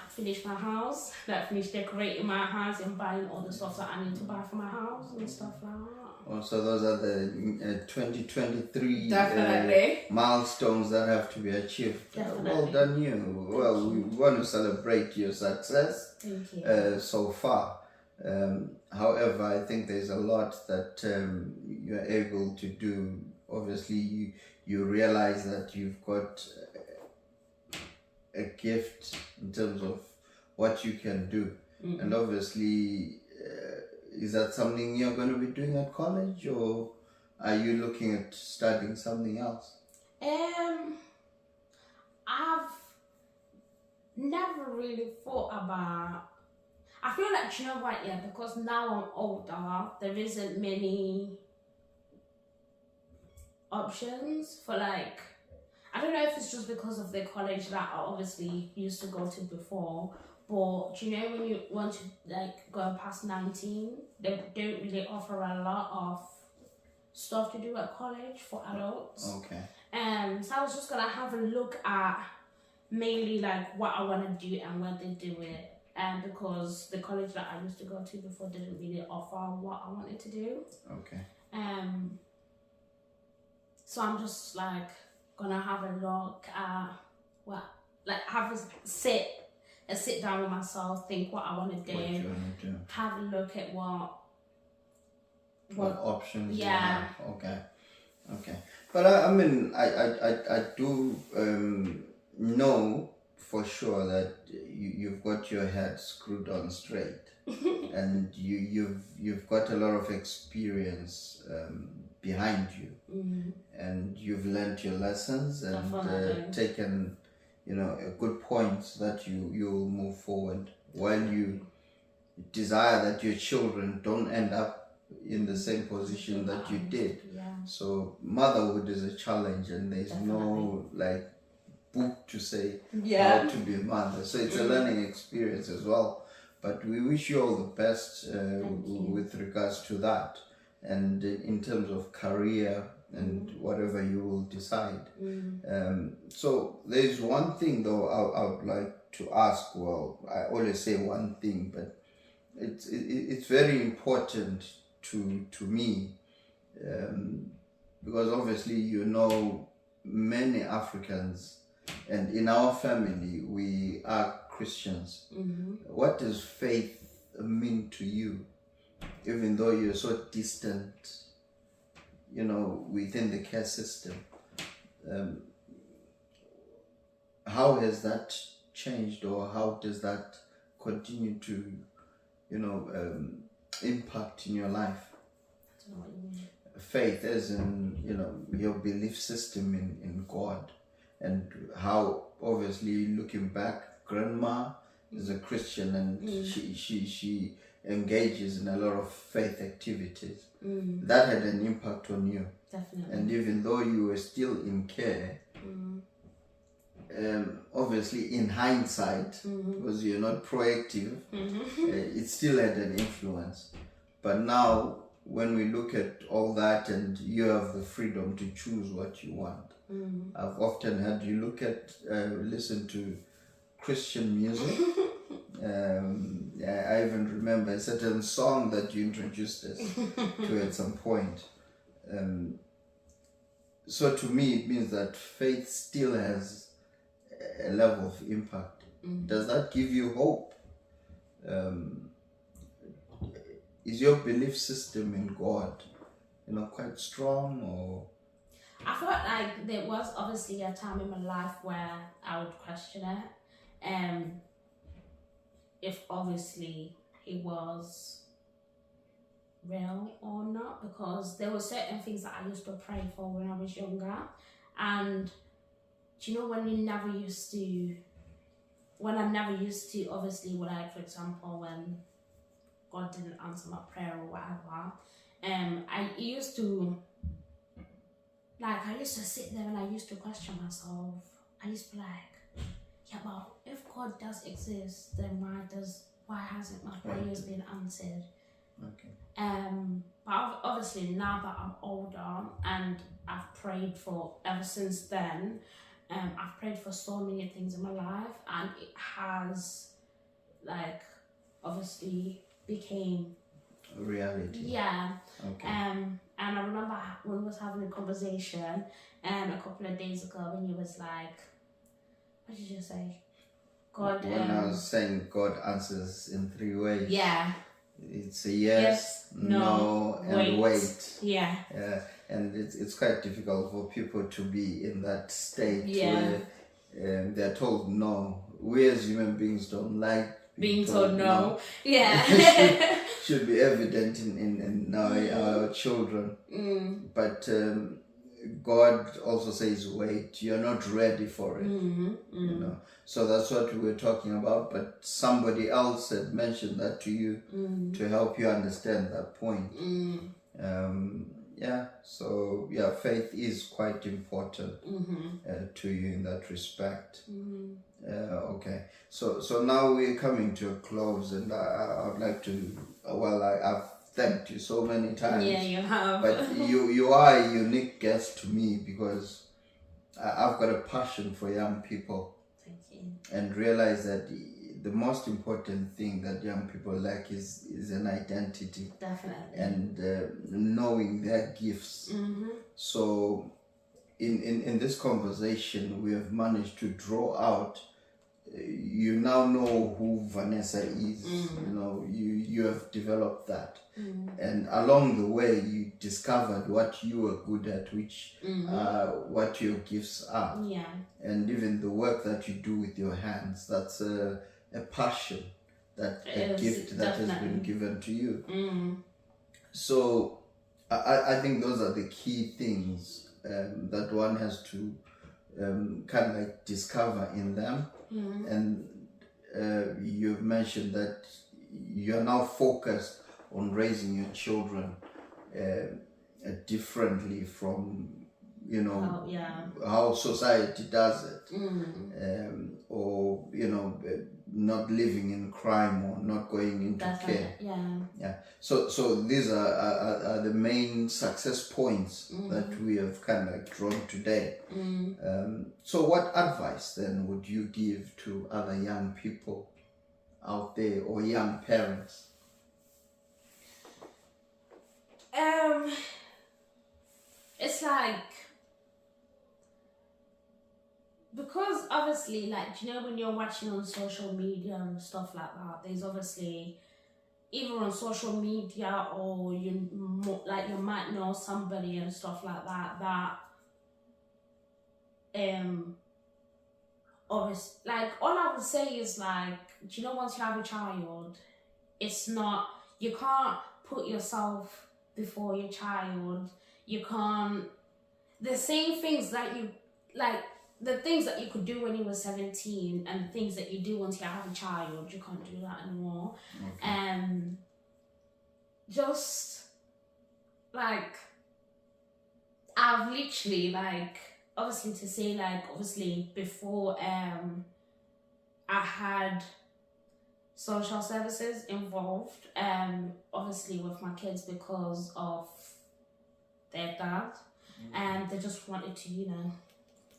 Finish my house, like finish decorating my house and buying all the stuff that I need to buy for my house and stuff like that. Oh, so those are the 2023 Definitely. Milestones that have to be achieved. Definitely. Well done, you. Well, we want to celebrate your success. Thank you. So far. However, I think there's a lot that you're able to do. Obviously, you realize that you've got a gift in terms of what you can do. Mm-hmm. And obviously, is that something you're going to be doing at college, or are you looking at studying something else? I've never really thought about. I feel like, you know what, yeah, because now I'm older, there isn't many options for like, I don't know if it's just because of the college that I obviously used to go to before, but do you know when you want to like go past 19, they don't really offer a lot of stuff to do at college for adults. Okay. So I was just gonna have a look at mainly like what I want to do and where they do it. Because the college that I used to go to before didn't really offer what I wanted to do. Okay. So I'm just like gonna have a look at have a sit down with myself, think what I want to do, What you want to do. have a look at what options yeah. you have. Okay. But I mean, I do know for sure that you've got your head screwed on straight, and you've got a lot of experience behind you, and you've learned your lessons and taken, a good point that you'll move forward, while you desire that your children don't end up in the same position that you did. Yeah. So motherhood is a challenge, and there's no like book to say how to be a mother. So it's a learning experience as well. But we wish you all the best with regards to that, and in terms of career and whatever you will decide. So there's one thing though I would like to ask. Well, I always say one thing, but it's very important to me, because obviously many Africans, and in our family we are Christians. What does faith mean to you, even though you're so distant, within the care system? How has that changed, or how does that continue to impact in your life? I don't know what you mean. Faith as in your belief system in God, and how obviously looking back, grandma is a Christian, and she engages in a lot of faith activities. That had an impact on you. Definitely. And even though you were still in care, obviously in hindsight, because you're not proactive, it still had an influence. But now when we look at all that, and you have the freedom to choose what you want, I've often had you listen to Christian music. I even remember a certain song that you introduced us to at some point. So to me it means that faith still has a level of impact. Does that give you hope? Is your belief system in God, quite strong, or? I felt like there was obviously a time in my life where I would question it, if obviously it was real or not, because there were certain things that I used to pray for when I was younger, and do you know when I never used to, obviously, like for example when God didn't answer my prayer or whatever, I used to like I used to sit there and I used to question myself. I used to be like, yeah, but if God does exist, then why hasn't my prayers been answered? Okay. But obviously now that I'm older and I've prayed for ever since then, I've prayed for so many things in my life, and it has, like, obviously became reality. Yeah. Okay. And I remember when we was having a conversation a couple of days ago when you was like, what did you say? God. When I was saying God answers in 3 ways. Yeah. It's a yes, no, and wait. Yeah. And it's quite difficult for people to be in that state Yeah. where they're told no. We as human beings don't like being told no. Yeah. should be evident in our children. But God also says, wait, you're not ready for it. You know, so that's what we were talking about. But somebody else had mentioned that to you to help you understand that point. So faith is quite important to you in that respect. Okay, so now we're coming to a close, and I would like to. I've thanked you so many times. Yeah, you have. But you are a unique guest to me because I've got a passion for young people. Thank you. And realize that the most important thing that young people lack is an identity. Definitely. And knowing their gifts. So in this conversation, we have managed to draw out. You now know who Vanessa is. You know, you have developed that. And along the way, you discovered what you were good at, which what your gifts are. Yeah. And even the work that you do with your hands, that's a passion, a gift that has been given to you. So I think those are the key things that one has to kind of like discover in them. And you've mentioned that you're now focused on raising your children differently from, you know, how society does it, or, you know, not living in crime or not going into care. So these are the main success points that we have kind of like drawn today. So what advice then would you give to other young people out there, or young parents? It's like, because obviously, like, you know, when you're watching on social media and stuff like that, there's obviously, either on social media or you might know somebody and stuff like that obviously, like, all I would say is, like, you know, once you have a child, it's not, you can't put yourself before your child. You can't, the same things that you, like, the things that you could do when you were 17 and things that you do once you have a child, you can't do that anymore. Just, like, I've literally, like, obviously to say, like, obviously before I had social services involved, obviously with my kids because of their dad, and they just wanted to, you know,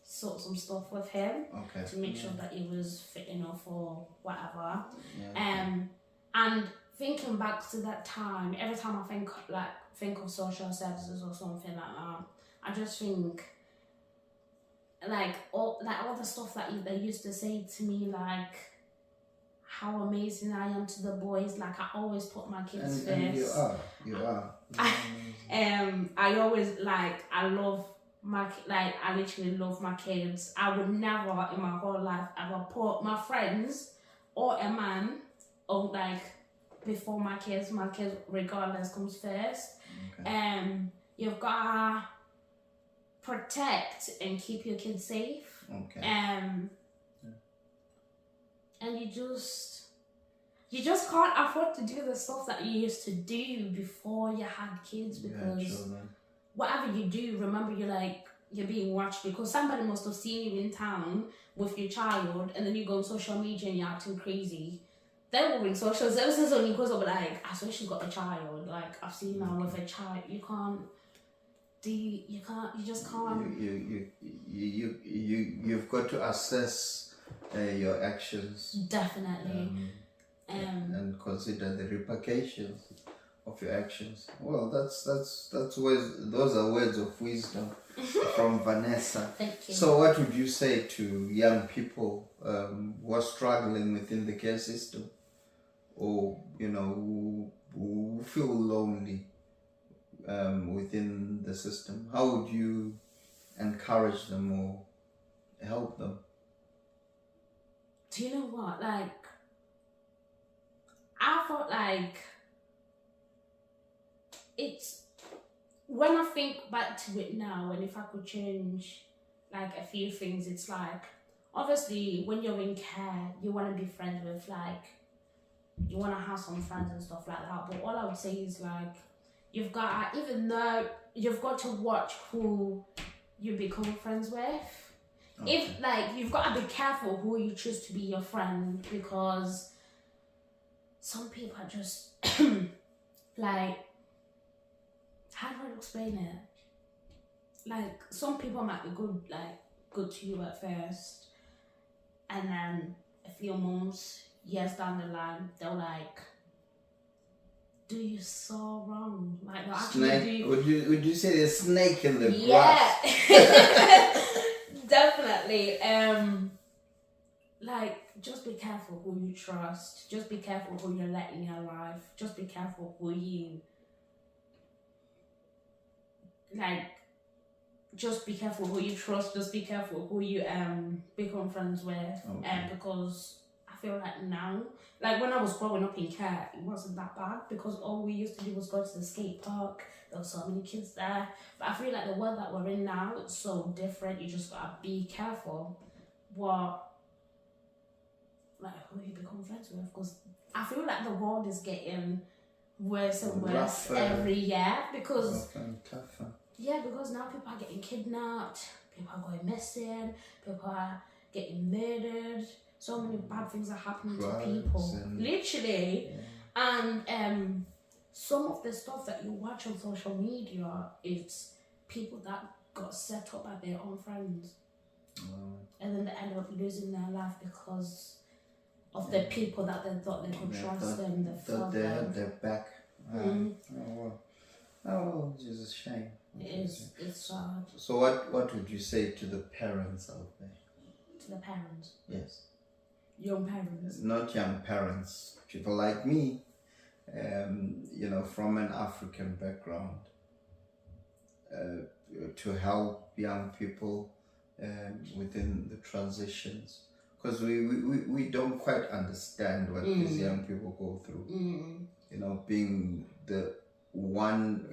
sort some stuff with him to make sure that he was fit enough or whatever. And thinking back to that time, every time I think of social services or something like that, I just think, like all the stuff that they used to say to me, like how amazing I am to the boys. Like, I always put my kids first. And you are. I always, like, I literally love my kids. I would never in my whole life ever put my friends or a man or, like, before my kids. My kids, regardless, comes first. You've got to protect and keep your kids safe. And you just can't afford to do the stuff that you used to do before you had kids, because whatever you do, remember, you're like, you're being watched because somebody must have seen you in town with your child, and then you go on social media and you're acting crazy. They will ring social services on you because of like, I swear she's got a child. Like, I've seen her with a child. You just can't. You've got to assess your actions. Definitely. And consider the repercussions of your actions. Well, that's words. Those are words of wisdom from Vanessa. Thank you. So, what would you say to young people who are struggling within the care system, or who feel lonely within the system? How would you encourage them or help them? Do you know what? Like, I felt like it's, when I think back to it now, and if I could change like a few things, it's like, obviously when you're in care, you want to be friends with, like, you want to have some friends and stuff like that. But all I would say is like, you've got, even though you've got to watch who you become friends with. Okay. If like, you've got to be careful who you choose to be your friend, because some people are just like, how do I explain it? Like, some people might be good to you at first, and then a few months, years down the line, they'll like do you so wrong. Like, they'll actually do. Would you say there's a snake in the grass? Definitely. Like, just be careful who you trust. Just be careful who you let in your life. Just be careful who you, like, just be careful who you trust. Just be careful who you become friends with. Okay. Because I feel like now, like when I was growing up in care, it wasn't that bad, because all we used to do was go to the skate park. There were so many kids there. But I feel like the world that we're in now, it's so different. You just gotta be careful who you become friends with, because I feel like the world is getting worse and worse every year, because because now people are getting kidnapped, people are going missing, people are getting murdered, so many bad things are happening to people, literally. And some of the stuff that you watch on social media, it's people that got set up by their own friends, and then they end up losing their life because of the people that they thought they could trust them. They thought they had their back. Oh well, it's just a shame. It's sad. So what would you say to the parents out there? To the parents? Yes. Young parents? Not young parents. People like me, from an African background, to help young people within the transitions. Because we don't quite understand what these young people go through. Being the one,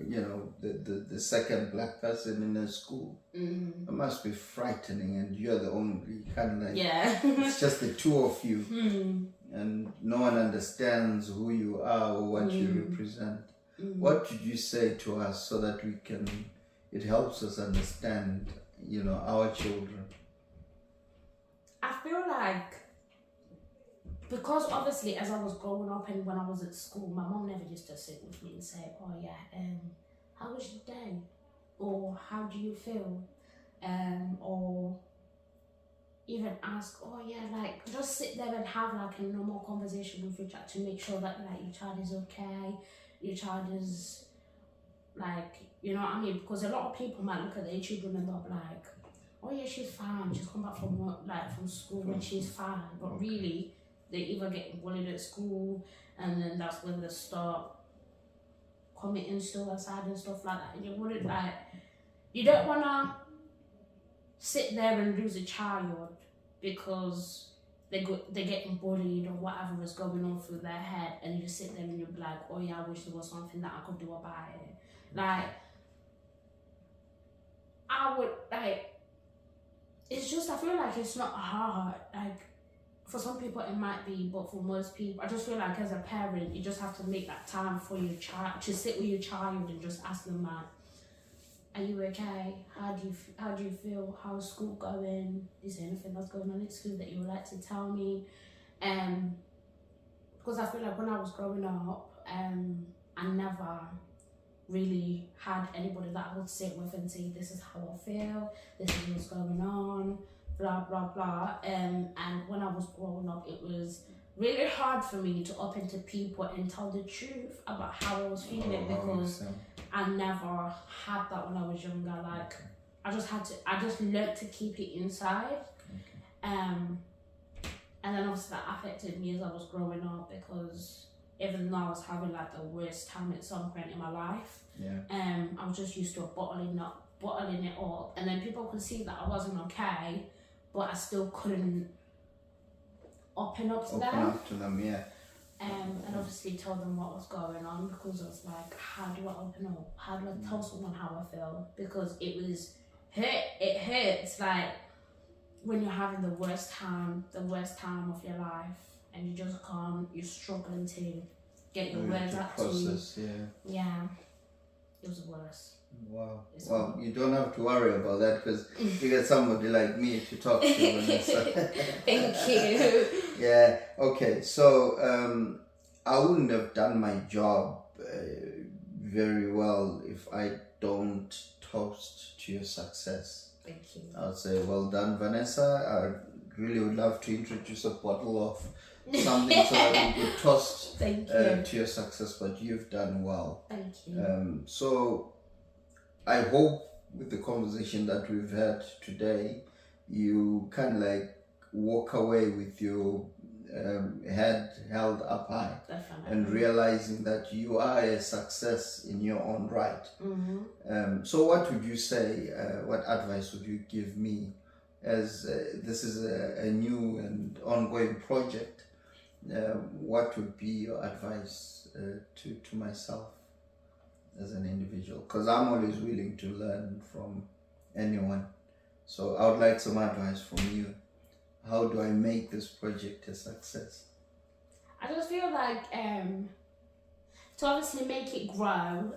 the second black person in a school. It must be frightening, and you're the only kind of like, it's just the two of you, and no one understands who you are or what you represent. What did you say to us so that it helps us understand, our children? I feel like, because obviously as I was growing up and when I was at school, my mom never used to sit with me and say, oh yeah, how was your day? Or how do you feel? Or even ask, oh yeah, like just sit there and have like a normal conversation with your child to make sure that like your child is okay, your child is like, you know what I mean? Because a lot of people might look at their children and they'll be like, oh yeah, she's fine, she's come back from work, like from school and she's fine. But really, they either get bullied at school, and then that's when they start committing suicide and stuff like that. And you don't wanna sit there and lose a child because they're getting bullied or whatever is going on through their head, and you just sit there and you're like, oh yeah, I wish there was something that I could do about it. Like, I would like. It's just, I feel like it's not hard. Like, for some people it might be, but for most people, I just feel like as a parent, you just have to make that time for your child, to sit with your child and just ask them like, are you okay? How do you feel? How's school going? Is there anything that's going on at school that you would like to tell me? Because I feel like when I was growing up, I never really had anybody that I would sit with and say, this is how I feel, this is what's going on, blah blah blah. And when I was growing up, it was really hard for me to open to people and tell the truth about how I was feeling, because I never had that when I was younger. Like, I just learned to keep it inside. And then obviously that affected me as I was growing up, because even though I was having like the worst time at some point in my life, I was just used to bottling it up, and then people could see that I wasn't okay, but I still couldn't open up to them. And obviously tell them what was going on, because I was like, how do I open up? How do I tell someone how I feel? Because it hurts like when you're having the worst time of your life, and you just can't, you're struggling to get your words out to process. Yeah, it was worse. Wow. Well, you don't have to worry about that, because you get somebody like me to talk to. Vanessa. Thank you. Yeah. Okay. So I wouldn't have done my job very well if I don't toast to your success. Thank you. I'd say, well done, Vanessa. I really would love to introduce a bottle of something so that we could toast to your success, but you've done well. Thank you. So I hope with the conversation that we've had today, you kind of like walk away with your head held up high. Definitely. And realizing that you are a success in your own right. So what would you say, what advice would you give me, as this is a new and ongoing project? What would be your advice to myself as an individual? Because I'm always willing to learn from anyone. So I would like some advice from you. How do I make this project a success? I just feel like to obviously make it grow,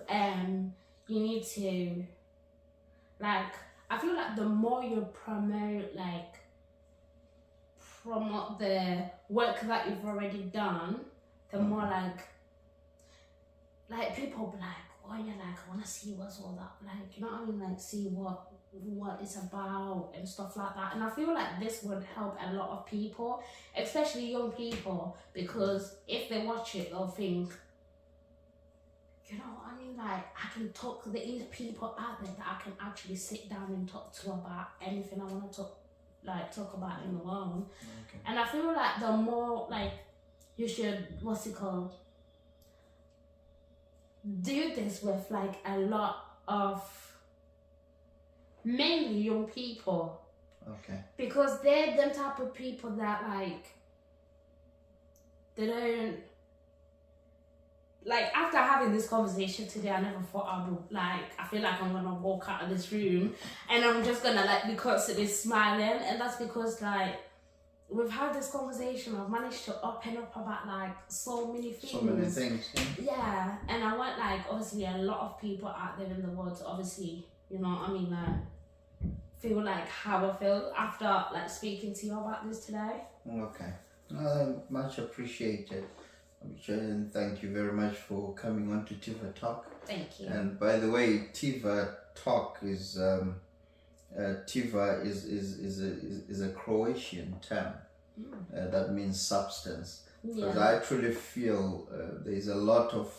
you need to, like, I feel like the more you promote the work that you've already done, the more like people be like, oh yeah, like I want to see what's all that, like, you know what I mean, like see what it's about and stuff like that. And I feel like this would help a lot of people, especially young people, because if they watch it, they'll think, you know what I mean, like I can talk to these people out there that I can actually sit down and talk to about anything I want to talk about in the world. And I feel like the more like you should, do this with like a lot of mainly young people. Because they're them type of people that like, they don't, like after having this conversation today, I never thought I would, like, I feel like I'm gonna walk out of this room and I'm just gonna like be constantly smiling, and that's because like we've had this conversation, I've managed to open up about like so many things. Yeah, and I want like obviously a lot of people out there in the world to obviously, you know what I mean, like feel like how I feel after speaking to you about this today. Much appreciated. And thank you very much for coming on to Tiva Talk. Thank you. And by the way, Tiva Talk is Tiva is a Croatian term that means substance. Because I truly feel there's a lot of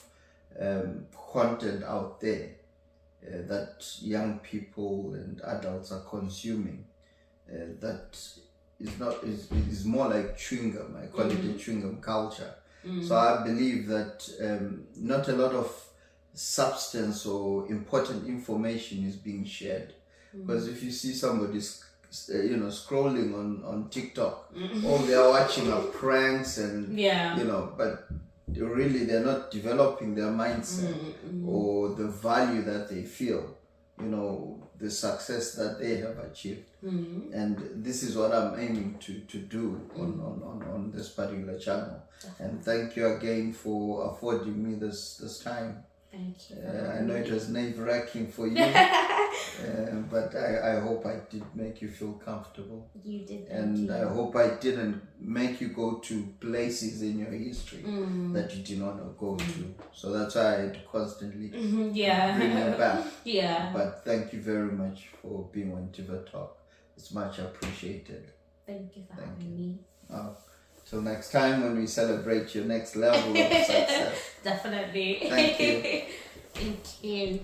content out there that young people and adults are consuming that is more like chewing gum. I call it a chewing gum culture. So I believe that not a lot of substance or important information is being shared. Because if you see somebody scrolling on TikTok, all they are watching are pranks and but really they're not developing their mindset or the value that they feel, the success that they have achieved. And this is what I'm aiming to do on this particular channel. And thank you again for affording me this time. Thank you. I know it was nerve-wracking for you. But I hope I did make you feel comfortable. You did. And I hope I didn't make you go to places in your history that you did not want to go to. So that's why I had to constantly bring you back. Yeah. But thank you very much for being on Diva Talk. It's much appreciated. Thank you for having me. Till next time when we celebrate your next level of success. Definitely. Thank you. Thank you.